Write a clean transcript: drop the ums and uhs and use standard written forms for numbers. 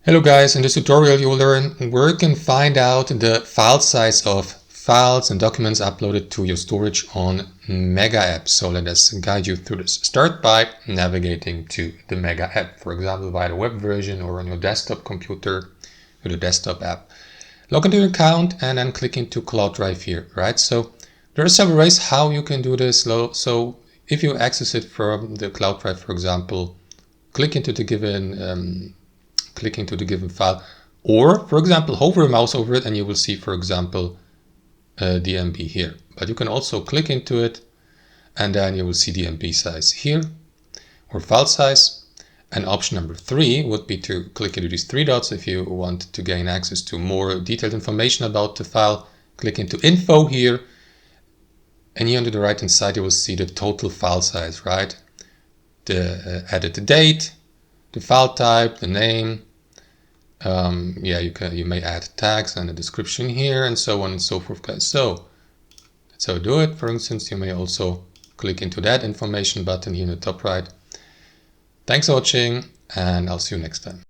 Hello guys, in this tutorial you will learn where you can find out the file size of files and documents uploaded to your storage on Mega App. So let us guide you through this. Start by navigating to the Mega App, for example via the web version or on your desktop computer to the desktop app. Log into your account and then click into Cloud Drive here, right? So there are several ways how you can do this. So if you access it from the Cloud Drive, for example, click into the given file, or for example hover a mouse over it and you will see, for example, the MB here. But you can also click into it and then you will see the MB size here, or file size. And option number 3 would be to click into these 3 dots if you want to gain access to more detailed information about the file. Click into info here, and here on the right hand side you will see the total file size, right? Edit the date, the file type, the name. You may add tags and a description here, and so on and so forth, guys. So that's how you do it. For instance, you may also click into that information button here in the top right. Thanks for watching, and I'll see you next time.